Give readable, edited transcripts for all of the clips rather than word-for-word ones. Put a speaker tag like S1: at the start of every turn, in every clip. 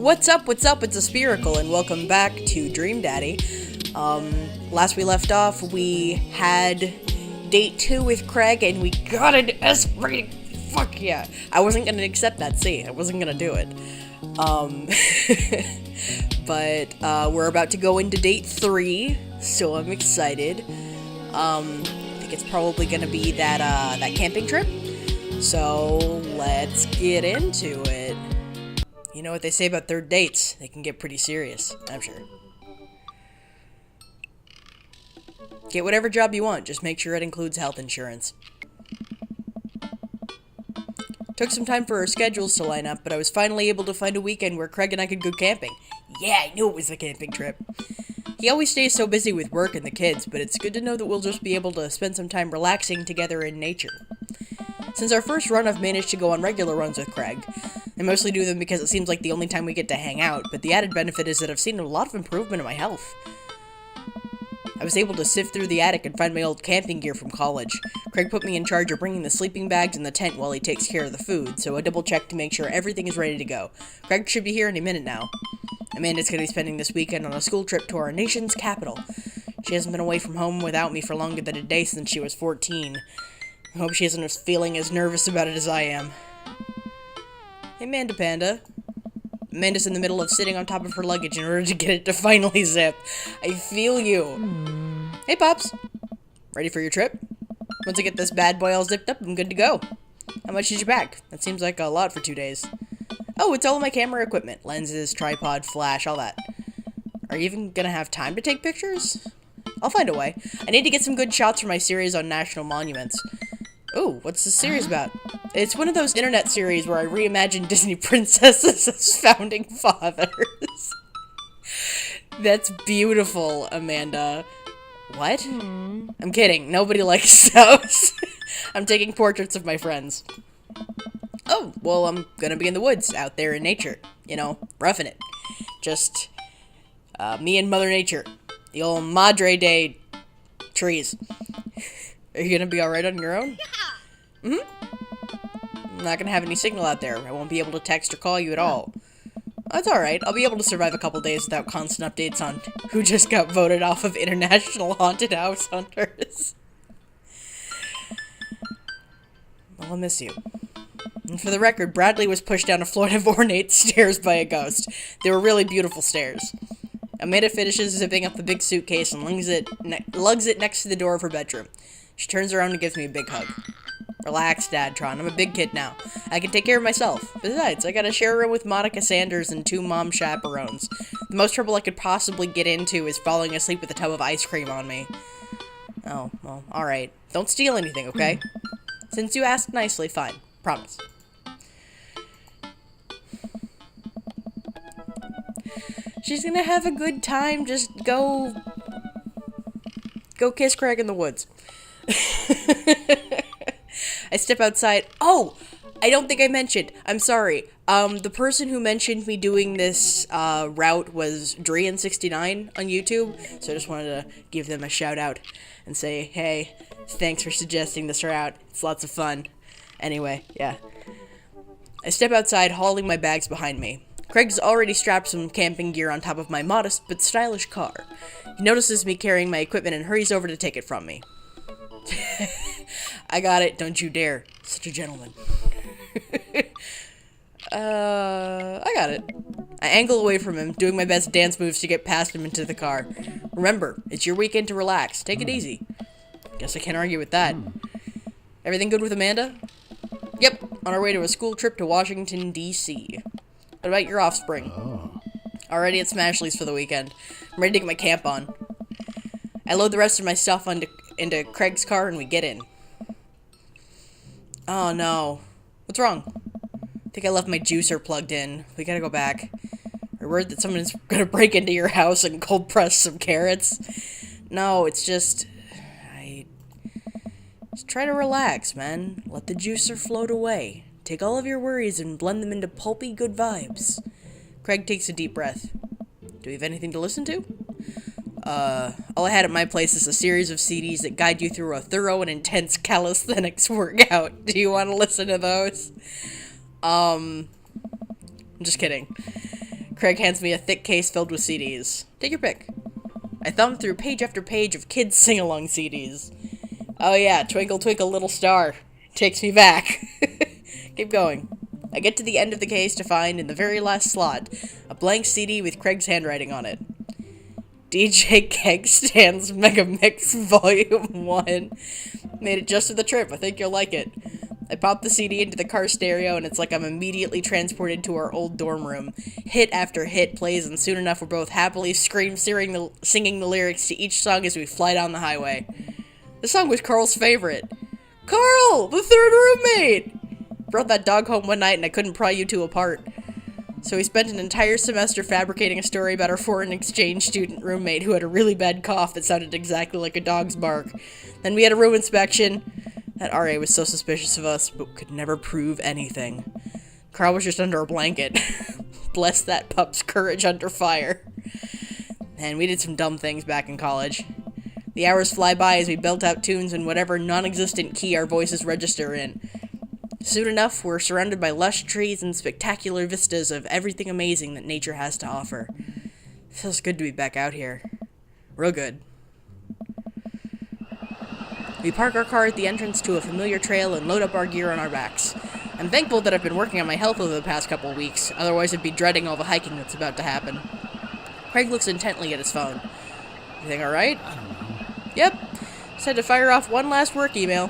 S1: What's up, it's a Spherical, and welcome back to Dream Daddy. Last we left off, we had date 2 with Craig, and we got an S rating. Fuck yeah. I wasn't gonna accept that C. I wasn't gonna do it. But we're about to go into date 3, so I'm excited. I think it's probably gonna be that camping trip. So, let's get into it. You know what they say about third dates? They can get pretty serious, I'm sure. Get whatever job you want, just make sure it includes health insurance. Took some time for our schedules to line up, but I was finally able to find a weekend where Craig and I could go camping. Yeah, I knew it was a camping trip. He always stays so busy with work and the kids, but it's good to know that we'll just be able to spend some time relaxing together in nature. Since our first run, I've managed to go on regular runs with Craig. I mostly do them because it seems like the only time we get to hang out, but the added benefit is that I've seen a lot of improvement in my health. I was able to sift through the attic and find my old camping gear from college. Craig put me in charge of bringing the sleeping bags and the tent while he takes care of the food, so I double-checked to make sure everything is ready to go. Craig should be here any minute now. Amanda's going to be spending this weekend on a school trip to our nation's capital. She hasn't been away from home without me for longer than a day since she was 14. I hope she isn't feeling as nervous about it as I am. Hey, Manda Panda. Amanda's in the middle of sitting on top of her luggage in order to get it to finally zip. I feel you. Hey, Pops. Ready for your trip? Once I get this bad boy all zipped up, I'm good to go. How much did you pack? That seems like a lot for 2 days. Oh, it's all of my camera equipment. Lenses, tripod, flash, all that. Are you even gonna have time to take pictures? I'll find a way. I need to get some good shots for my series on national monuments. Ooh, what's this series about? It's one of those internet series where I reimagine Disney princesses as founding fathers. That's beautiful, Amanda. What? I'm kidding. Nobody likes those. I'm taking portraits of my friends. Oh, well, I'm gonna be in the woods, out there in nature. You know, roughing it. Just, me and Mother Nature. The old Madre Day trees. Are you gonna be alright on your own? Yeah. I'm not gonna have any signal out there. I won't be able to text or call you at all. That's alright. I'll be able to survive a couple days without constant updates on who just got voted off of International Haunted House Hunters. Well, I'll miss you. And for the record, Bradley was pushed down a flight of ornate stairs by a ghost. They were really beautiful stairs. Amanda finishes zipping up the big suitcase and lugs it next to the door of her bedroom. She turns around and gives me a big hug. Relax, Dadtron. I'm a big kid now. I can take care of myself. Besides, I gotta share a room with Monica Sanders and 2 mom chaperones. The most trouble I could possibly get into is falling asleep with a tub of ice cream on me. Oh, well, alright. Don't steal anything, okay? Since you asked nicely, fine. Promise. She's gonna have a good time. Just go kiss Craig in the woods. I step outside. Oh, I don't think I mentioned. I'm sorry. The person who mentioned me doing this route was Drian69 on YouTube. So I just wanted to give them a shout out and say, hey, thanks for suggesting this route. It's lots of fun. Anyway, yeah. I step outside, hauling my bags behind me. Craig's already strapped some camping gear on top of my modest but stylish car. He notices me carrying my equipment and hurries over to take it from me. I got it, don't you dare. Such a gentleman. I got it. I angle away from him, doing my best dance moves to get past him into the car. Remember, it's your weekend to relax. Take it easy. Guess I can't argue with that. Everything good with Amanda? Yep, on our way to a school trip to Washington, D.C. What about your offspring? Already at Smashley's for the weekend. I'm ready to get my camp on. I load the rest of my stuff into Craig's car and we get in. Oh no. What's wrong? I think I left my juicer plugged in. We gotta go back. I heard that someone's gonna break into your house and cold press some carrots. No, it's just... Just try to relax, man. Let the juicer float away. Take all of your worries and blend them into pulpy good vibes. Craig takes a deep breath. Do we have anything to listen to? All I had at my place is a series of CDs that guide you through a thorough and intense calisthenics workout. Do you want to listen to those? I'm just kidding. Craig hands me a thick case filled with CDs. Take your pick. I thumb through page after page of kids' sing-along CDs. Oh yeah, Twinkle Twinkle Little Star. Takes me back. Keep going. I get to the end of the case to find, in the very last slot, a blank CD with Craig's handwriting on it. DJ Keg Stands Mega Mix Volume 1. Made it just for the trip. I think you'll like it. I pop the CD into the car stereo, and it's like I'm immediately transported to our old dorm room. Hit after hit plays, and soon enough we're both happily singing the lyrics to each song as we fly down the highway. The song was Carl's favorite. Carl! The third roommate! Brought that dog home one night and I couldn't pry you two apart. So we spent an entire semester fabricating a story about our foreign exchange student roommate who had a really bad cough that sounded exactly like a dog's bark. Then we had a room inspection. That RA was so suspicious of us, but could never prove anything. Carl was just under a blanket. Bless that pup's courage under fire. And we did some dumb things back in college. The hours fly by as we belt out tunes in whatever non-existent key our voices register in. Soon enough, we're surrounded by lush trees and spectacular vistas of everything amazing that nature has to offer. It feels good to be back out here. Real good. We park our car at the entrance to a familiar trail and load up our gear on our backs. I'm thankful that I've been working on my health over the past couple of weeks, otherwise I'd be dreading all the hiking that's about to happen. Craig looks intently at his phone. Everything alright? Yep. Just had to fire off one last work email.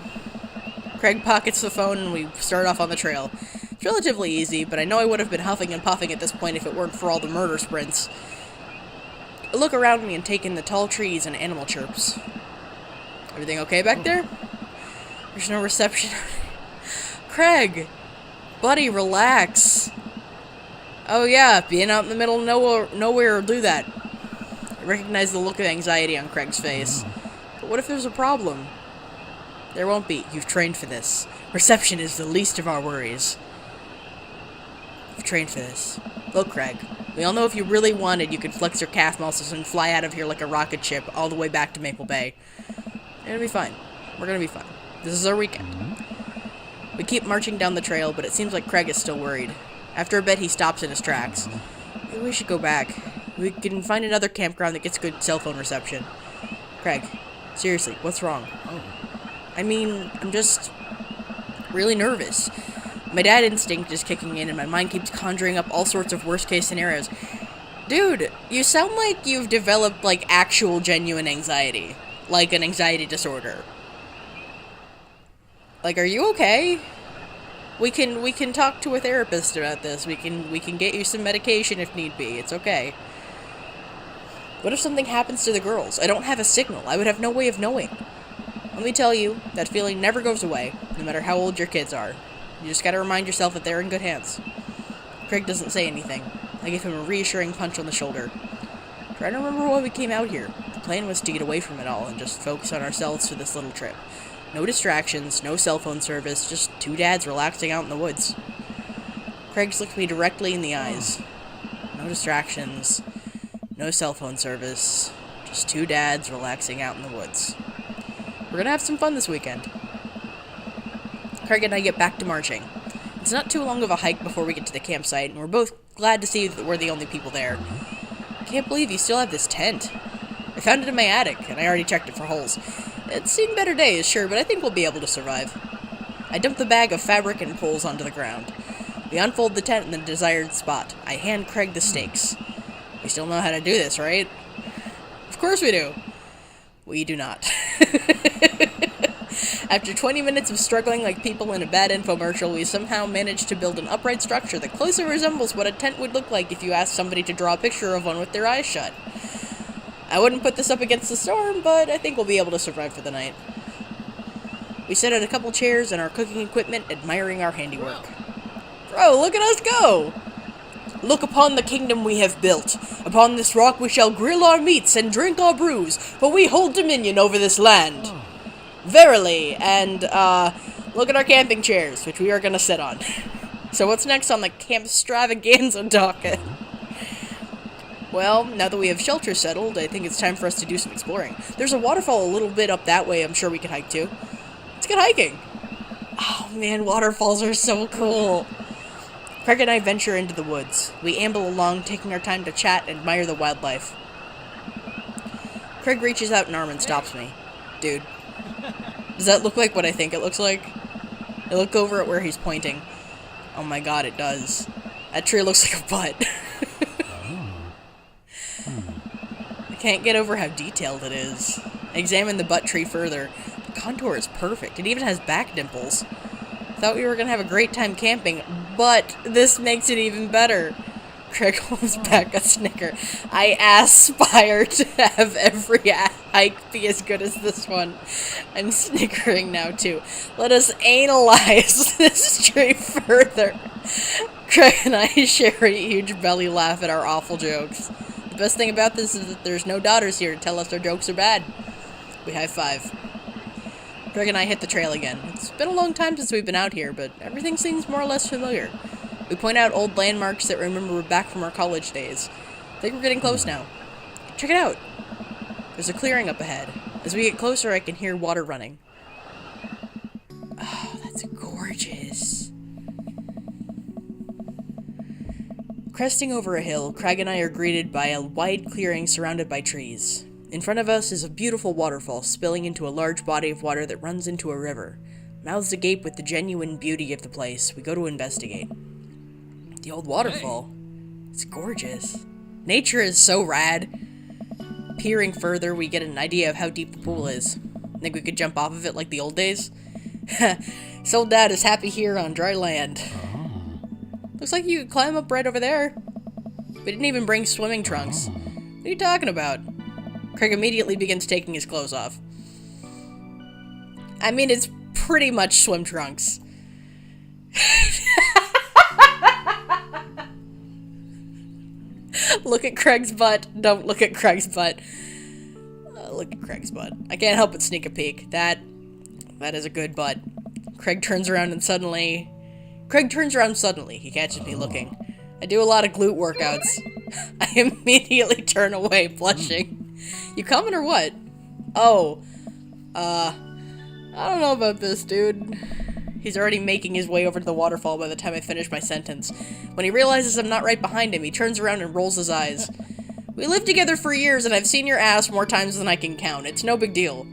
S1: Craig pockets the phone and we start off on the trail. It's relatively easy, but I know I would have been huffing and puffing at this point if it weren't for all the murder sprints. I look around me and take in the tall trees and animal chirps. Everything okay back there? There's no reception. Craig! Buddy, relax. Oh yeah, being out in the middle of nowhere will do that. I recognize the look of anxiety on Craig's face. But what if there's a problem? There won't be. You've trained for this. Reception is the least of our worries. You've trained for this. Look, Craig. We all know if you really wanted, you could flex your calf muscles and fly out of here like a rocket ship all the way back to Maple Bay. It'll be fine. We're gonna be fine. This is our weekend. We keep marching down the trail, but it seems like Craig is still worried. After a bit, he stops in his tracks. Maybe we should go back. We can find another campground that gets good cell phone reception. Craig, seriously, what's wrong? I mean, I'm just really nervous. My dad instinct is kicking in and my mind keeps conjuring up all sorts of worst case scenarios. Dude, you sound like you've developed, like, actual genuine anxiety. Like an anxiety disorder. Like, are you okay? We can talk to a therapist about this. We can get you some medication if need be. It's okay. What if something happens to the girls? I don't have a signal. I would have no way of knowing. Let me tell you, that feeling never goes away, no matter how old your kids are. You just gotta remind yourself that they're in good hands. Craig doesn't say anything. I give him a reassuring punch on the shoulder. Try to remember why we came out here. The plan was to get away from it all and just focus on ourselves for this little trip. No distractions, no cell phone service, just two dads relaxing out in the woods. Craig looks me directly in the eyes. No distractions, no cell phone service, just two dads relaxing out in the woods. We're gonna have some fun this weekend. Craig and I get back to marching. It's not too long of a hike before we get to the campsite, and we're both glad to see that we're the only people there. I can't believe you still have this tent. I found it in my attic, and I already checked it for holes. It's seen better days, sure, but I think we'll be able to survive. I dump the bag of fabric and poles onto the ground. We unfold the tent in the desired spot. I hand Craig the stakes. We still know how to do this, right? Of course we do. We do not. After 20 minutes of struggling like people in a bad infomercial, we somehow managed to build an upright structure that closely resembles what a tent would look like if you asked somebody to draw a picture of one with their eyes shut. I wouldn't put this up against the storm, but I think we'll be able to survive for the night. We set out a couple chairs and our cooking equipment, admiring our handiwork. Bro, look at us go! Look upon the kingdom we have built. Upon this rock we shall grill our meats and drink our brews, for we hold dominion over this land. Verily, and, look at our camping chairs, which we are gonna sit on. So what's next on the camp extravaganza docket? Well, now that we have shelter settled, I think it's time for us to do some exploring. There's a waterfall a little bit up that way I'm sure we could hike to. Let's get hiking! Oh man, waterfalls are so cool! Craig and I venture into the woods. We amble along, taking our time to chat and admire the wildlife. Craig reaches out an arm and stops me. Dude, does that look like what I think it looks like? I look over at where he's pointing. Oh my god, it does. That tree looks like a butt. I can't get over how detailed it is. I examine the butt tree further. The contour is perfect. It even has back dimples. Thought we were gonna have a great time camping, but this makes it even better. Craig holds back a snicker. I aspire to have every hike be as good as this one. I'm snickering now too. Let us analyze this tree further. Craig and I share a huge belly laugh at our awful jokes. The best thing about this is that there's no daughters here to tell us our jokes are bad. We high five. Craig and I hit the trail again. It's been a long time since we've been out here, but everything seems more or less familiar. We point out old landmarks that remember back from our college days. I think we're getting close now. Check it out. There's a clearing up ahead. As we get closer, I can hear water running. Oh, that's gorgeous. Cresting over a hill, Craig and I are greeted by a wide clearing surrounded by trees. In front of us is a beautiful waterfall spilling into a large body of water that runs into a river. Mouths agape with the genuine beauty of the place, we go to investigate. The old waterfall. It's gorgeous. Nature is so rad. Peering further, we get an idea of how deep the pool is. Think we could jump off of it like the old days? Soul Dad is happy here on dry land. Looks like you could climb up right over there. We didn't even bring swimming trunks. What are you talking about? Craig immediately begins taking his clothes off. I mean, it's pretty much swim trunks. Look at Craig's butt. Don't look at Craig's butt. Look at Craig's butt. I can't help but sneak a peek. That is a good butt. Craig turns around suddenly. He catches me looking. I do a lot of glute workouts. I immediately turn away, blushing. You coming or what? Oh. I don't know about this, dude. He's already making his way over to the waterfall by the time I finish my sentence. When he realizes I'm not right behind him, he turns around and rolls his eyes. We lived together for years, and I've seen your ass more times than I can count. It's no big deal.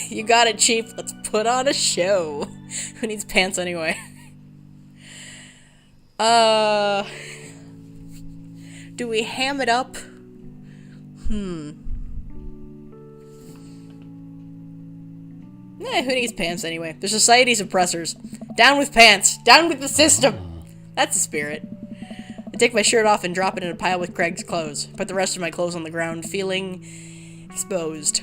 S1: You got it, Chief. Let's put on a show. Who needs pants anyway? Do we ham it up? Who needs pants anyway? They're society's oppressors. Down with pants! Down with the system! That's the spirit. I take my shirt off and drop it in a pile with Craig's clothes. Put the rest of my clothes on the ground, feeling exposed.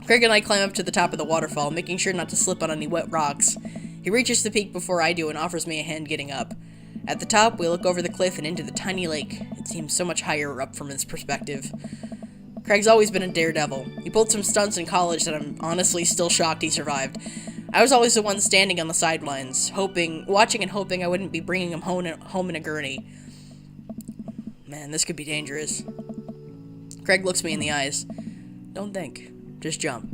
S1: Craig and I climb up to the top of the waterfall, making sure not to slip on any wet rocks. He reaches the peak before I do and offers me a hand getting up. At the top, we look over the cliff and into the tiny lake. It seems so much higher up from his perspective. Craig's always been a daredevil. He pulled some stunts in college that I'm honestly still shocked he survived. I was always the one standing on the sidelines, watching and hoping I wouldn't be bringing him home in a gurney. Man, this could be dangerous. Craig looks me in the eyes. Don't think. Just jump.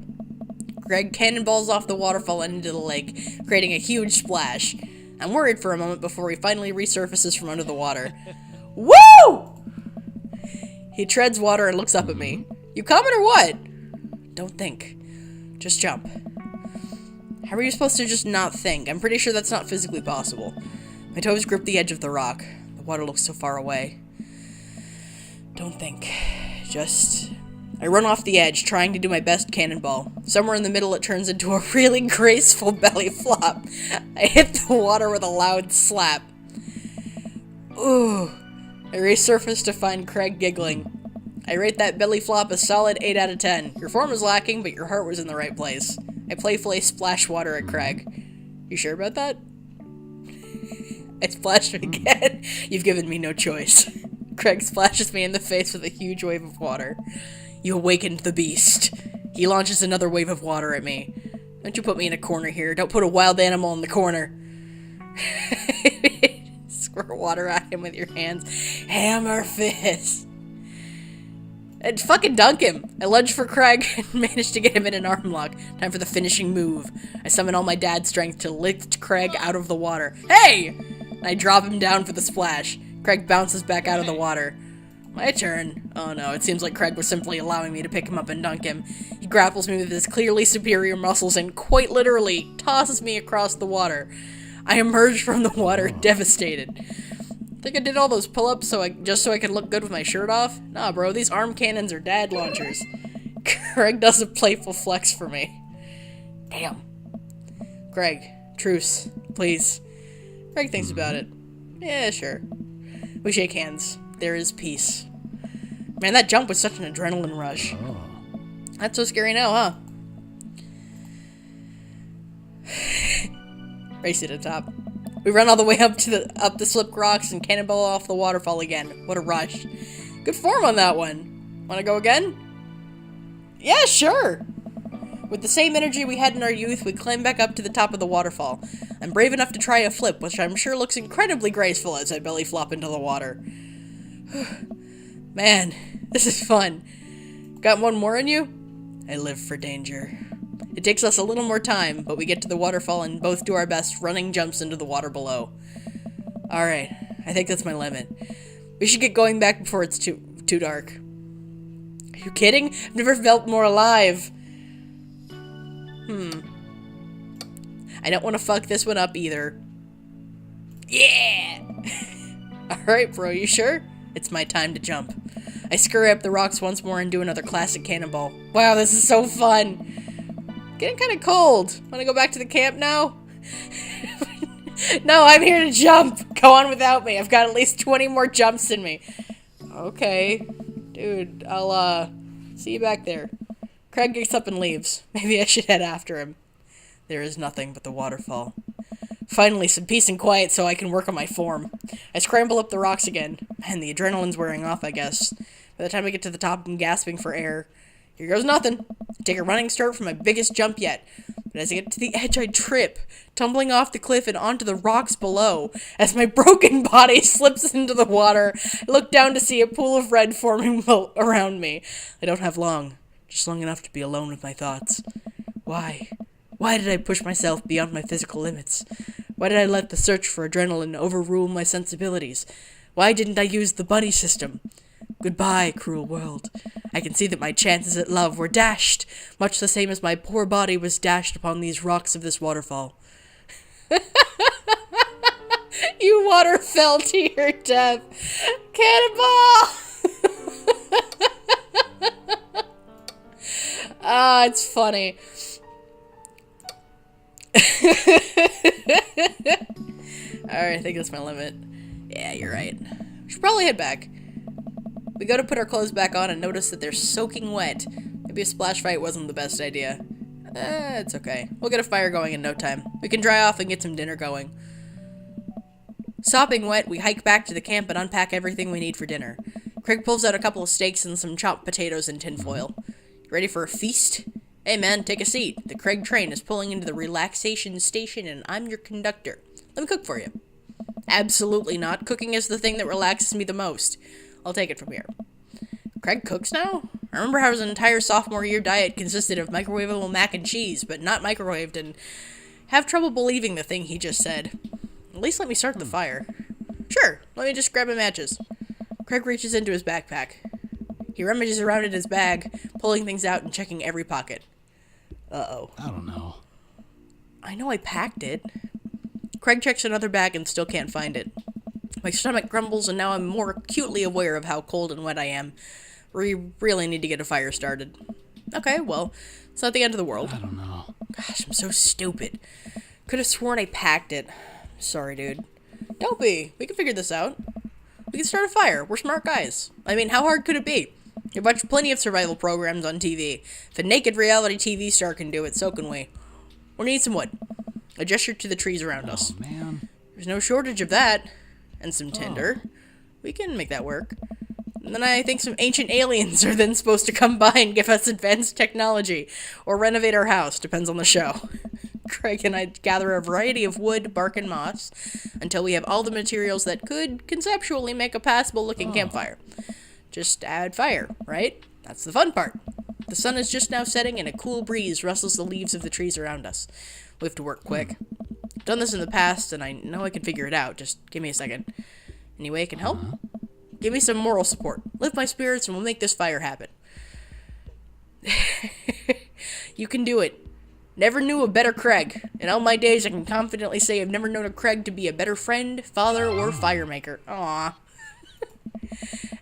S1: Craig cannonballs off the waterfall and into the lake, creating a huge splash. I'm worried for a moment before he finally resurfaces from under the water. Woo! He treads water and looks up at me. You coming or what? Don't think. Just jump. How are you supposed to just not think? I'm pretty sure that's not physically possible. My toes grip the edge of the rock. The water looks so far away. Don't think. Just... I run off the edge, trying to do my best cannonball. Somewhere in the middle it turns into a really graceful belly flop. I hit the water with a loud slap. Ooh. I resurface to find Craig giggling. I rate that belly flop a solid 8 out of 10. Your form was lacking, but your heart was in the right place. I playfully splash water at Craig. You sure about that? I splash him again. You've given me no choice. Craig splashes me in the face with a huge wave of water. You awakened the beast. He launches another wave of water at me. Don't you put me in a corner here. Don't put a wild animal in the corner. Squirt water at him with your hands. Hammer fist. And fucking dunk him. I lunged for Craig and managed to get him in an arm lock. Time for the finishing move. I summon all my dad's strength to lift Craig out of the water. Hey! I drop him down for the splash. Craig bounces back out of the water. My turn. Oh no, it seems like Craig was simply allowing me to pick him up and dunk him. He grapples me with his clearly superior muscles and quite literally tosses me across the water. I emerged from the water devastated. Think I did all those pull-ups just so I could look good with my shirt off? Nah, bro, these arm cannons are dad launchers. Craig does a playful flex for me. Damn. Craig, truce, please. Craig thinks about it. Yeah, sure. We shake hands. There is peace. Man, that jump was such an adrenaline rush.
S2: Oh.
S1: That's so scary now, huh? Race to the top. We run all the way up the slip rocks and cannonball off the waterfall again. What a rush. Good form on that one. Wanna go again? Yeah, sure! With the same energy we had in our youth, we climb back up to the top of the waterfall. I'm brave enough to try a flip, which I'm sure looks incredibly graceful as I belly flop into the water. Man, this is fun. Got one more in you? I live for danger. It takes us a little more time, but we get to the waterfall and both do our best running jumps into the water below. Alright, I think that's my limit. We should get going back before it's too dark. Are you kidding? I've never felt more alive. I don't want to fuck this one up either. Yeah! Alright, bro, you sure? It's my time to jump. I scurry up the rocks once more and do another classic cannonball. Wow, this is so fun! Getting kind of cold. Want to go back to the camp now? No, I'm here to jump! Go on without me. I've got at least 20 more jumps in me. Okay. Dude, I'll, see you back there. Craig gets up and leaves. Maybe I should head after him. There is nothing but the waterfall. Finally, some peace and quiet so I can work on my form. I scramble up the rocks again. Man, the adrenaline's wearing off, I guess. By the time I get to the top, I'm gasping for air. Here goes nothing. I take a running start for my biggest jump yet. But as I get to the edge, I trip, tumbling off the cliff and onto the rocks below. As my broken body slips into the water, I look down to see a pool of red forming around me. I don't have long. Just long enough to be alone with my thoughts. Why? Why did I push myself beyond my physical limits? Why did I let the search for adrenaline overrule my sensibilities? Why didn't I use the buddy system? Goodbye, cruel world. I can see that my chances at love were dashed, much the same as my poor body was dashed upon these rocks of this waterfall. You water fell to your death. Cannonball! Ah, it's funny. Alright, I think that's my limit. Yeah, you're right. We should probably head back. We go to put our clothes back on and notice that they're soaking wet. Maybe a splash fight wasn't the best idea. It's okay. We'll get a fire going in no time. We can dry off and get some dinner going. Sopping wet, we hike back to the camp and unpack everything we need for dinner. Craig pulls out a couple of steaks and some chopped potatoes in tinfoil. You ready for a feast? Hey man, take a seat. The Craig train is pulling into the relaxation station and I'm your conductor. Let me cook for you. Absolutely not. Cooking is the thing that relaxes me the most. I'll take it from here. Craig cooks now? I remember how his entire sophomore year diet consisted of microwavable mac and cheese, but not microwaved, and have trouble believing the thing he just said. At least let me start the fire. Sure, let me just grab my matches. Craig reaches into his backpack. He rummages around in his bag, pulling things out and checking every pocket. Uh-oh.
S2: I don't know.
S1: I know I packed it. Craig checks another bag and still can't find it. My stomach grumbles, and now I'm more acutely aware of how cold and wet I am. We really need to get a fire started. Okay, well, it's not the end of the world.
S2: I don't know.
S1: Gosh, I'm so stupid. Could have sworn I packed it. Sorry, dude. Don't be. We can figure this out. We can start a fire. We're smart guys. I mean, how hard could it be? You watch plenty of survival programs on TV. If a naked reality TV star can do it, so can we. We'll need some wood. I gesture to the trees around us.
S2: Oh, man.
S1: There's no shortage of that. And some tinder. We can make that work. And then I think some ancient aliens are then supposed to come by and give us advanced technology. Or renovate our house, depends on the show. Craig and I gather a variety of wood, bark, and moss until we have all the materials that could conceptually make a passable looking campfire. Just add fire, right? That's the fun part. The sun is just now setting and a cool breeze rustles the leaves of the trees around us. We have to work quick. I've done this in the past and I know I can figure it out. Just give me a second. Any way I can help? Give me some moral support. Lift my spirits and we'll make this fire happen. You can do it. Never knew a better Craig. In all my days, I can confidently say I've never known a Craig to be a better friend, father, or firemaker. Aww.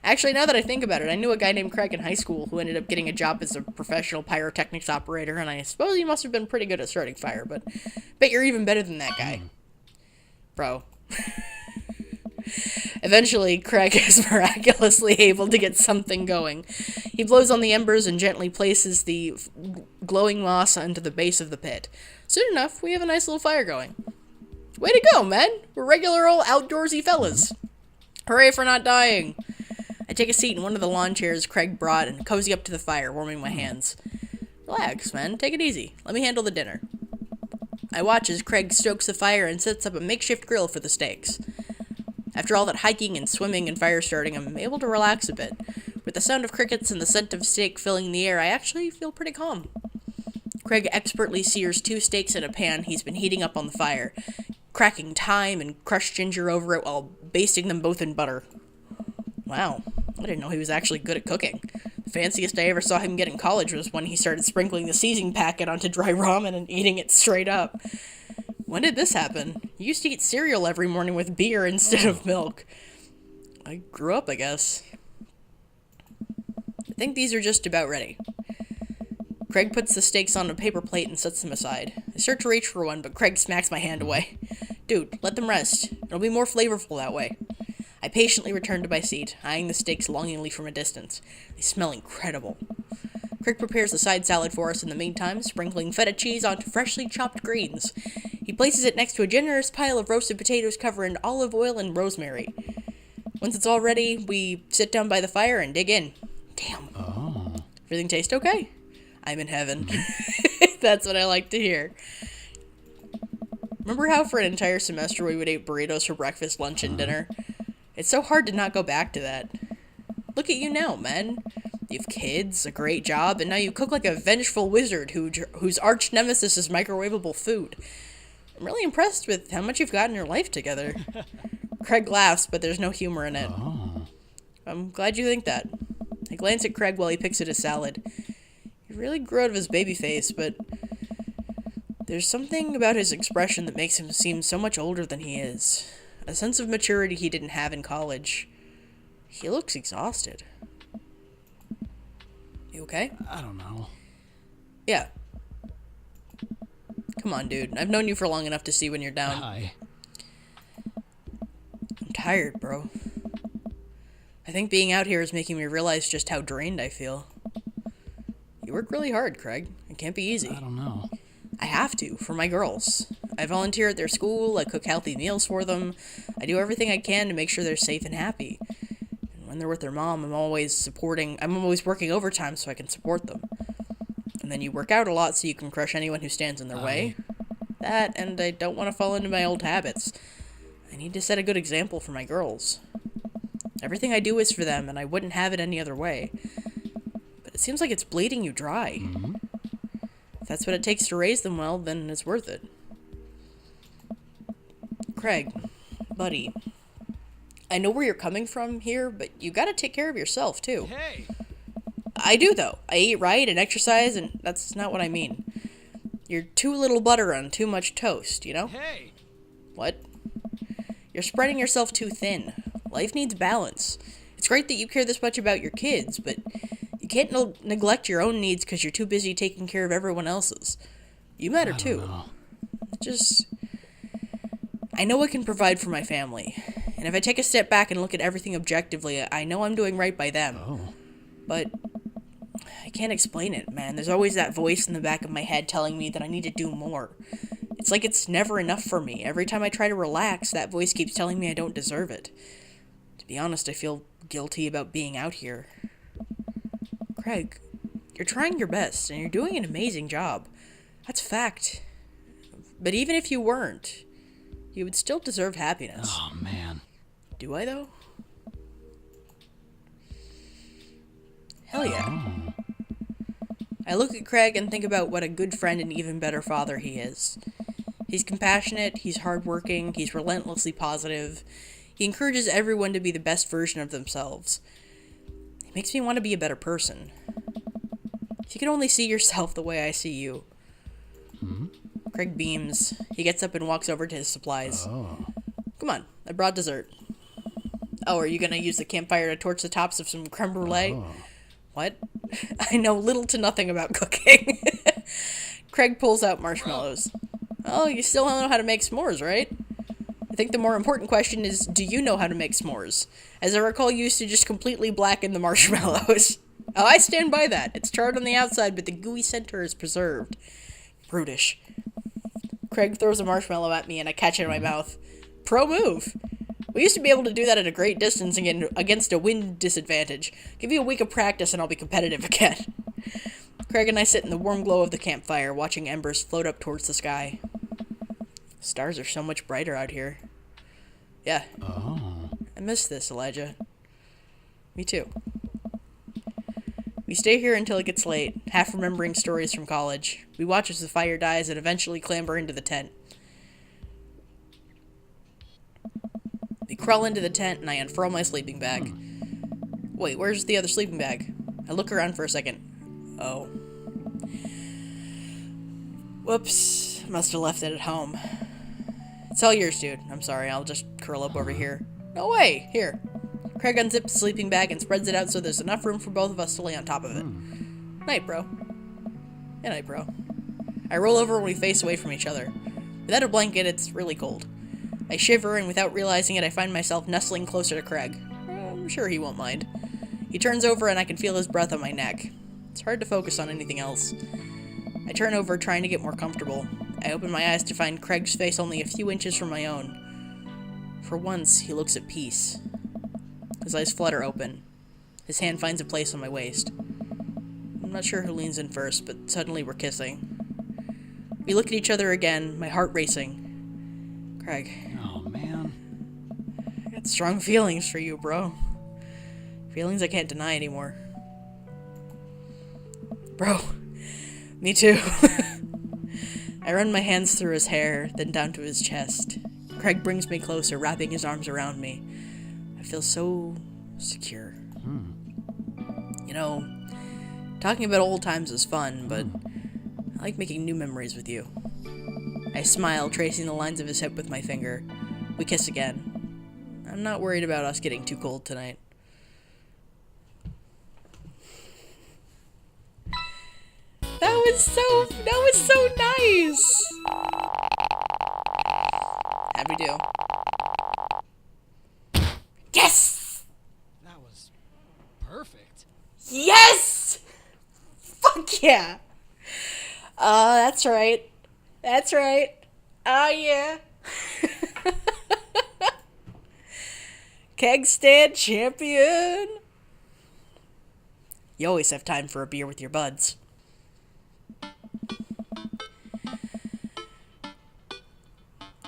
S1: Actually, now that I think about it, I knew a guy named Craig in high school who ended up getting a job as a professional pyrotechnics operator, and I suppose he must have been pretty good at starting fire, but bet you're even better than that guy. Bro. Eventually, Craig is miraculously able to get something going. He blows on the embers and gently places the glowing moss onto the base of the pit. Soon enough, we have a nice little fire going. Way to go, man! We're regular old outdoorsy fellas. Hooray for not dying! I take a seat in one of the lawn chairs Craig brought and cozy up to the fire, warming my hands. Relax, man. Take it easy. Let me handle the dinner. I watch as Craig stokes the fire and sets up a makeshift grill for the steaks. After all that hiking and swimming and fire starting, I'm able to relax a bit. With the sound of crickets and the scent of steak filling the air, I actually feel pretty calm. Craig expertly sears 2 steaks in a pan he's been heating up on the fire, cracking thyme and crushed ginger over it while basting them both in butter. Wow, I didn't know he was actually good at cooking. The fanciest I ever saw him get in college was when he started sprinkling the seasoning packet onto dry ramen and eating it straight up. When did this happen? You used to eat cereal every morning with beer instead of milk. I grew up, I guess. I think these are just about ready. Craig puts the steaks on a paper plate and sets them aside. I start to reach for one, but Craig smacks my hand away. Dude, let them rest. It'll be more flavorful that way. I patiently return to my seat, eyeing the steaks longingly from a distance. They smell incredible. Craig prepares the side salad for us in the meantime, sprinkling feta cheese onto freshly chopped greens. He places it next to a generous pile of roasted potatoes covered in olive oil and rosemary. Once it's all ready, we sit down by the fire and dig in. Damn.
S2: Oh.
S1: Everything taste okay? I'm in heaven. That's what I like to hear. Remember how for an entire semester we would eat burritos for breakfast, lunch, and dinner? It's so hard to not go back to that. Look at you now, man. You have kids, a great job, and now you cook like a vengeful wizard whose arch nemesis is microwavable food. I'm really impressed with how much you've got in your life together. Craig laughs, but there's no humor in it.
S2: Oh.
S1: I'm glad you think that. I glance at Craig while he picks at his salad. He really grew out of his baby face, but there's something about his expression that makes him seem so much older than he is. A sense of maturity he didn't have in college. He looks exhausted. You okay?
S2: I don't know.
S1: Yeah. Come on, dude. I've known you for long enough to see when you're down.
S2: Hi.
S1: I'm tired, bro. I think being out here is making me realize just how drained I feel. You work really hard, Craig. It can't be easy.
S2: I don't know.
S1: I have to, for my girls. I volunteer at their school, I cook healthy meals for them, I do everything I can to make sure they're safe and happy. And when they're with their mom, I'm always working overtime so I can support them. And then you work out a lot so you can crush anyone who stands in their way. That, and I don't want to fall into my old habits. I need to set a good example for my girls. Everything I do is for them, and I wouldn't have it any other way. But it seems like it's bleeding you dry.
S2: Mm-hmm.
S1: If that's what it takes to raise them well, then it's worth it. Craig, buddy, I know where you're coming from here, but you gotta take care of yourself, too.
S2: Hey!
S1: I do, though. I eat right and exercise, and that's not what I mean. You're too little butter on too much toast, you know?
S2: Hey!
S1: What? You're spreading yourself too thin. Life needs balance. It's great that you care this much about your kids, but you can't neglect your own needs because you're too busy taking care of everyone else's. You matter, too. I know I can provide for my family, and if I take a step back and look at everything objectively, I know I'm doing right by them.
S2: Oh.
S1: But I can't explain it, man. There's always that voice in the back of my head telling me that I need to do more. It's like it's never enough for me. Every time I try to relax, that voice keeps telling me I don't deserve it. To be honest, I feel guilty about being out here. Craig, you're trying your best, and you're doing an amazing job. That's fact. But even if you weren't, you would still deserve happiness.
S2: Oh, man.
S1: Do I, though? Hell yeah. I look at Craig and think about what a good friend and even better father he is. He's compassionate, he's hardworking, he's relentlessly positive. He encourages everyone to be the best version of themselves. He makes me want to be a better person. If you could only see yourself the way I see you. Craig beams. He gets up and walks over to his supplies. Come on, I brought dessert. Oh, are you gonna use the campfire to torch the tops of some creme brulee? What? I know little to nothing about cooking. Craig pulls out marshmallows. Oh, you still don't know how to make s'mores, right? I think the more important question is, do you know how to make s'mores? As I recall, you used to just completely blacken the marshmallows. Oh, I stand by that. It's charred on the outside, but the gooey center is preserved. Brutish. Craig throws a marshmallow at me, and I catch it in my mouth. Pro move. We used to be able to do that at a great distance against a wind disadvantage. Give me a week of practice, and I'll be competitive again. Craig and I sit in the warm glow of the campfire, watching embers float up towards the sky. Stars are so much brighter out here. Yeah. I miss this, Elijah. Me too. We stay here until it gets late, half remembering stories from college. We watch as the fire dies and eventually clamber into the tent. We crawl into the tent and I unfurl my sleeping bag. Wait, where's the other sleeping bag? I look around for a second. Oh. Whoops. Must have left it at home. It's all yours, dude. I'm sorry, I'll just curl up over here. No way! Here. Craig unzips the sleeping bag and spreads it out so there's enough room for both of us to lay on top of it. Night, bro. Good night, bro. I roll over when we face away from each other. Without a blanket, it's really cold. I shiver, and without realizing it, I find myself nestling closer to Craig. I'm sure he won't mind. He turns over, and I can feel his breath on my neck. It's hard to focus on anything else. I turn over, trying to get more comfortable. I open my eyes to find Craig's face only a few inches from my own. For once, he looks at peace. His eyes flutter open. His hand finds a place on my waist. I'm not sure who leans in first, but suddenly we're kissing. We look at each other again, my heart racing. Craig.
S2: Oh, man.
S1: I got strong feelings for you, bro. Feelings I can't deny anymore. Bro. Me too. I run my hands through his hair, then down to his chest. Craig brings me closer, wrapping his arms around me. I feel so secure. You know, talking about old times is fun, but I like making new memories with you. I smile, tracing the lines of his hip with my finger. We kiss again. I'm not worried about us getting too cold tonight. That was so nice! How'd we do? Yes!
S2: That was perfect.
S1: Yes! Fuck yeah! That's right. That's right. Oh, yeah. Keg stand champion. You always have time for a beer with your buds.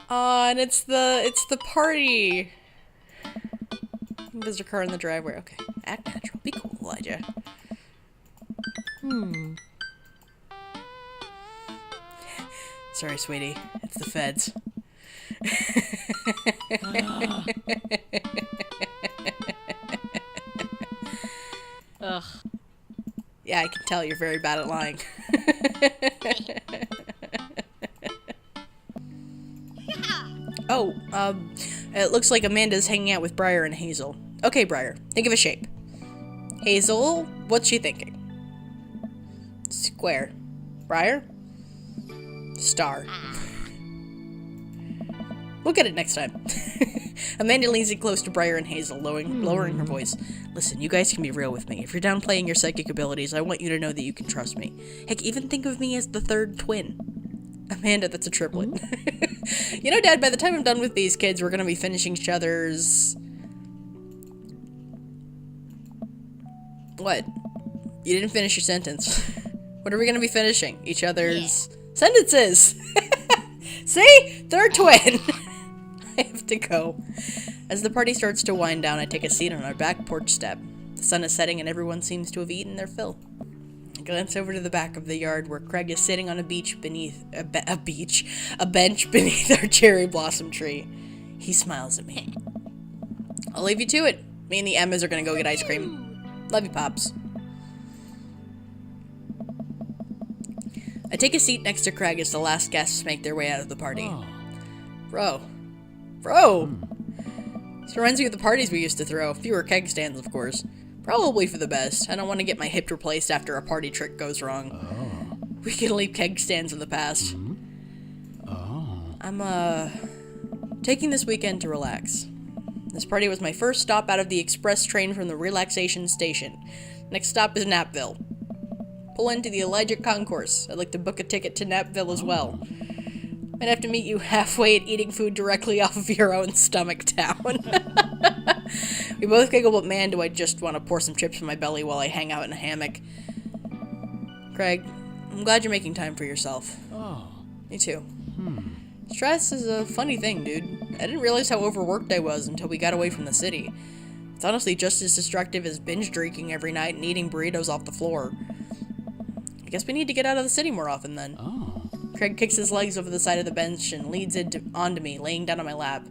S1: And it's the party. There's a car in the driveway. Okay. Act natural. Be cool, Elijah. Sorry, sweetie. It's the feds. Ugh. Yeah, I can tell you're very bad at lying. Oh, it looks like Amanda's hanging out with Briar and Hazel. Okay, Briar, think of a shape. Hazel, what's she thinking? Square. Briar? Star. We'll get it next time. Amanda leans in close to Briar and Hazel, lowering her voice. Listen, you guys can be real with me. If you're down playing your psychic abilities, I want you to know that you can trust me. Heck, even think of me as the third twin. Amanda, that's a triplet. You know, Dad, by the time I'm done with these kids, we're gonna be finishing each other's... What? You didn't finish your sentence. What are we gonna be finishing? Each other's... sentences! See? Third twin! I have to go. As the party starts to wind down, I take a seat on our back porch step. The sun is setting and everyone seems to have eaten their fill. I glance over to the back of the yard where Craig is sitting on a bench beneath our cherry blossom tree. He smiles at me. I'll leave you to it. Me and the Emmas are gonna go get ice cream. Love you, Pops. I take a seat next to Craig as the last guests make their way out of the party. Bro. This reminds me of the parties we used to throw. Fewer keg stands, of course. Probably for the best. I don't want to get my hip replaced after a party trick goes wrong. We can leave keg stands in the past. I'm, taking this weekend to relax. This party was my first stop out of the express train from the relaxation station. Next stop is Napville. Pull into the Elijah Concourse. I'd like to book a ticket to Napville as well. Might have to meet you halfway at eating food directly off of your own stomach town. We both giggle, but man, do I just want to pour some chips in my belly while I hang out in a hammock. Craig, I'm glad you're making time for yourself. Me too. Stress is a funny thing, dude. I didn't realize how overworked I was until we got away from the city. It's honestly just as destructive as binge drinking every night and eating burritos off the floor. I guess we need to get out of the city more often then. Craig kicks his legs over the side of the bench and leads onto me, laying down on my lap.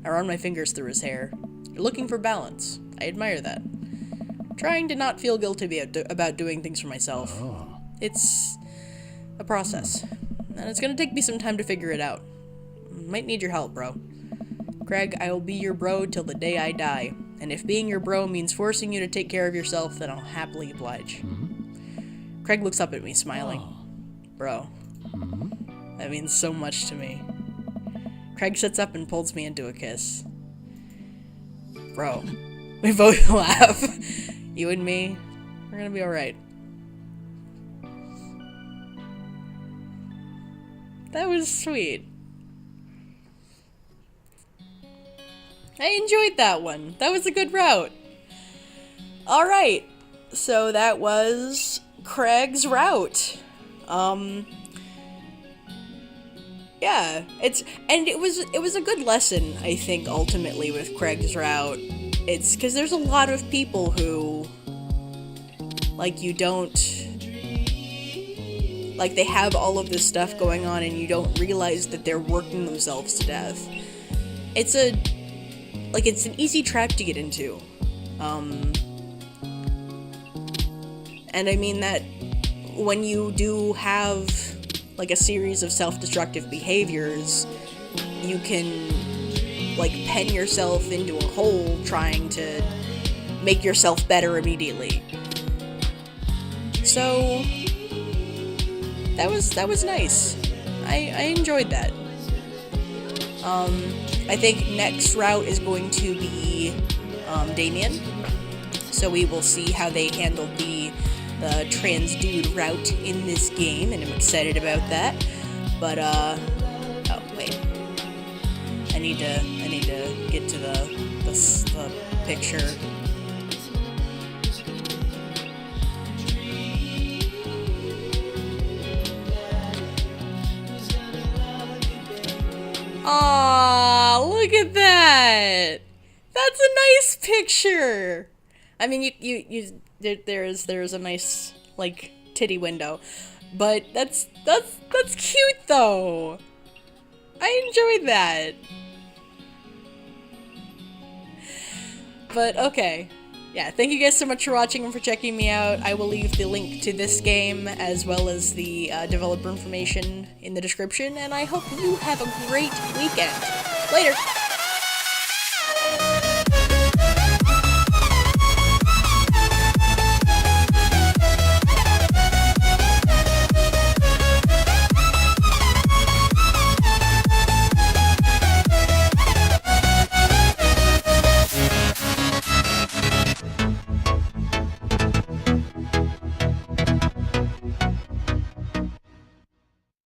S1: I run my fingers through his hair. You're looking for balance. I admire that. Trying to not feel guilty about doing things for myself. It's a process. And it's gonna take me some time to figure it out. Might need your help, bro. Craig, I will be your bro till the day I die. And if being your bro means forcing you to take care of yourself, then I'll happily oblige. Craig looks up at me, smiling. Bro. That means so much to me. Craig sits up and pulls me into a kiss. Bro. We both laugh. You and me, we're gonna be alright. That was sweet. I enjoyed that one. That was a good route. Alright. So that was Craig's route. Yeah, it was a good lesson, I think, ultimately with Craig's route. It's because there's a lot of people who, like, you don't, like, they have all of this stuff going on and you don't realize that they're working themselves to death. It's an easy trap to get into. And I mean that when you do have, like, a series of self-destructive behaviors, you can, like, pen yourself into a hole trying to make yourself better immediately. So that was nice. I enjoyed that. I think next route is going to be Damien. So we will see how they handled the trans dude route in this game, and I'm excited about that. But oh wait, I need to get to the picture. Aw, look at that! That's a nice picture. I mean, there's a nice, like, titty window, but that's cute though. I enjoyed that. But okay, yeah, thank you guys so much for watching and for checking me out. I will leave the link to this game as well as the developer information in the description, and I hope you have a great weekend. Later!